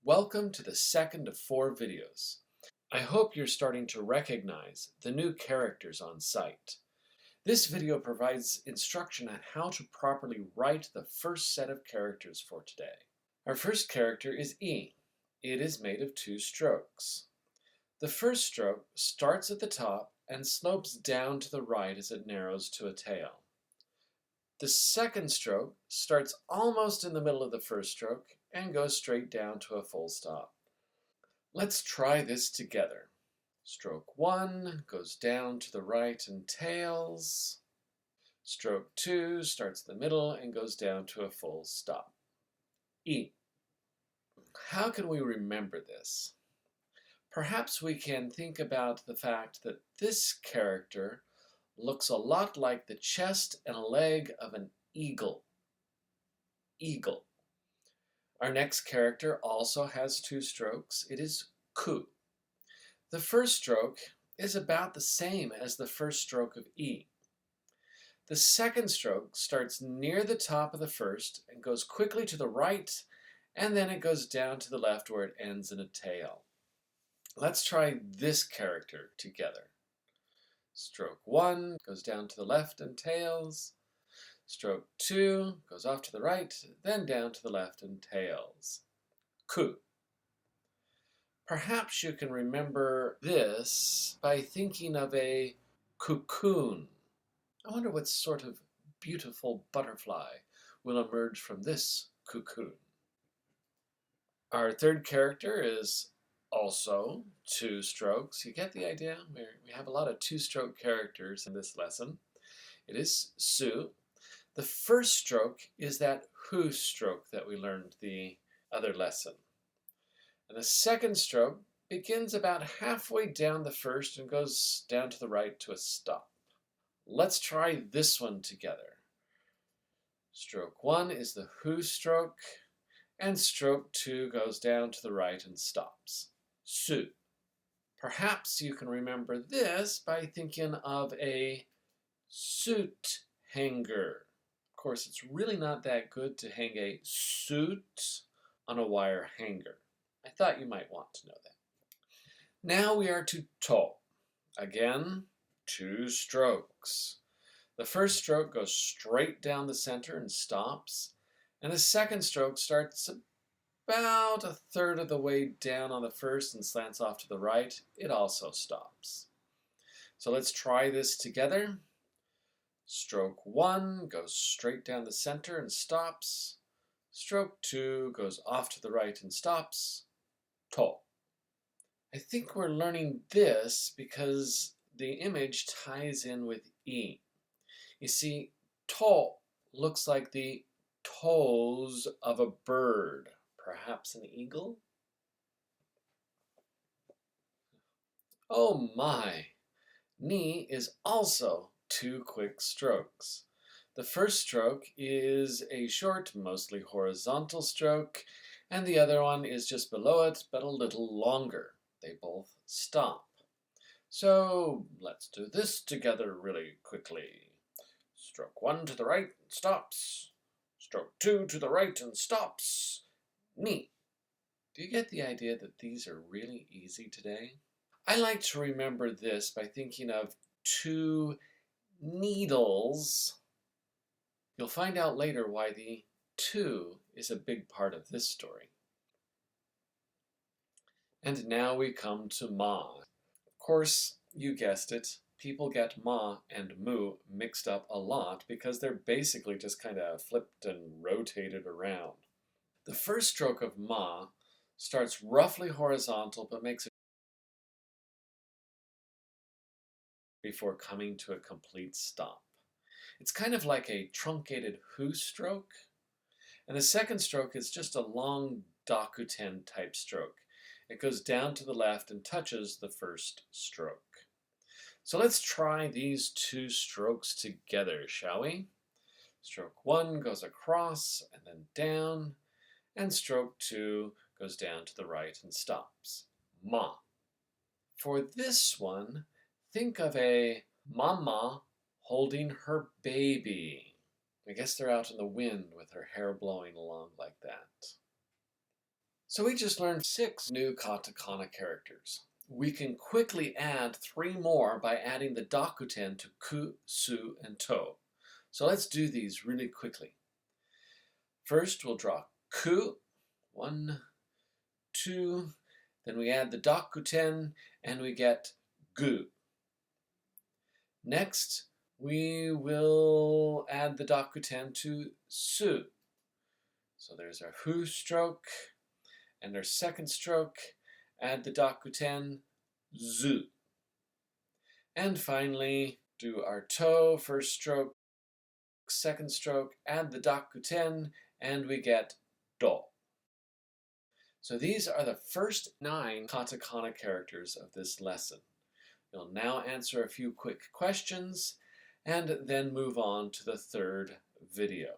Welcome to the second of 4 videos. I hope you're starting to recognize the new characters on site. This video provides instruction on how to properly write the first set of characters for today. Our first character is E. It is made of 2 strokes. The first stroke starts at the top and slopes down to the right as it narrows to a tail. The second stroke starts almost in the middle of the first stroke and goes straight down to a full stop. Let's try this together. Stroke 1 goes down to the right and tails. Stroke 2 starts in the middle and goes down to a full stop. E. How can we remember this? Perhaps we can think about the fact that this character looks a lot like the chest and leg of an eagle. Eagle. Our next character also has 2 strokes. It is ku. The first stroke is about the same as the first stroke of E. The second stroke starts near the top of the first and goes quickly to the right, and then it goes down to the left where it ends in a tail. Let's try this character together. Stroke 1 goes down to the left and tails. Stroke 2 goes off to the right, then down to the left and tails. Ku. Perhaps you can remember this by thinking of a cocoon. I wonder what sort of beautiful butterfly will emerge from this cocoon. Our third character is also 2 strokes. You get the idea? We have a lot of 2-stroke characters in this lesson. It is su. The first stroke is that hu stroke that we learned the other lesson. And the second stroke begins about halfway down the first and goes down to the right to a stop. Let's try this one together. Stroke 1 is the hu stroke, and stroke 2 goes down to the right and stops. Su. Perhaps you can remember this by thinking of a suit hanger. Of course, it's really not that good to hang a suit on a wire hanger. I thought you might want to know that. Now we are to to. Again, 2 strokes. The first stroke goes straight down the center and stops, and the second stroke starts about a third of the way down on the first and slants off to the right. It also stops. So let's try this together. Stroke 1 goes straight down the center and stops. Stroke 2 goes off to the right and stops. To. I think we're learning this because the image ties in with E. You see, to looks like the toes of a bird, perhaps an eagle? Oh my! Ni is also 2 quick strokes. The first stroke is a short, mostly horizontal stroke, and the other one is just below it, but a little longer. They both stop. So let's do this together really quickly. Stroke 1 to the right, stops. Stroke 2 to the right and stops. Ni. Do you get the idea that these are really easy today? I like to remember this by thinking of 2 needles. You'll find out later why the 2 is a big part of this story. And now we come to ma. Of course, you guessed it, people get ma and mu mixed up a lot because they're basically just kind of flipped and rotated around. The first stroke of ma starts roughly horizontal but makes it before coming to a complete stop. It's kind of like a truncated hu stroke, and the second stroke is just a long dakuten type stroke. It goes down to the left and touches the first stroke. So let's try these 2 strokes together, shall we? Stroke 1 goes across and then down, and stroke 2 goes down to the right and stops. Ma. For this one, think of a mama holding her baby. I guess they're out in the wind with her hair blowing along like that. So we just learned 6 new katakana characters. We can quickly add 3 more by adding the dakuten to ku, su, and to. So let's do these really quickly. First, we'll draw ku, 1, 2, then we add the dakuten and we get gu. Next, we will add the dakuten to su. So there's our hu stroke, and our second stroke, add the dakuten, zu. And finally, do our to, first stroke, second stroke, add the dakuten, and we get do. So these are the first 9 katakana characters of this lesson. We'll now answer a few quick questions and then move on to the third video.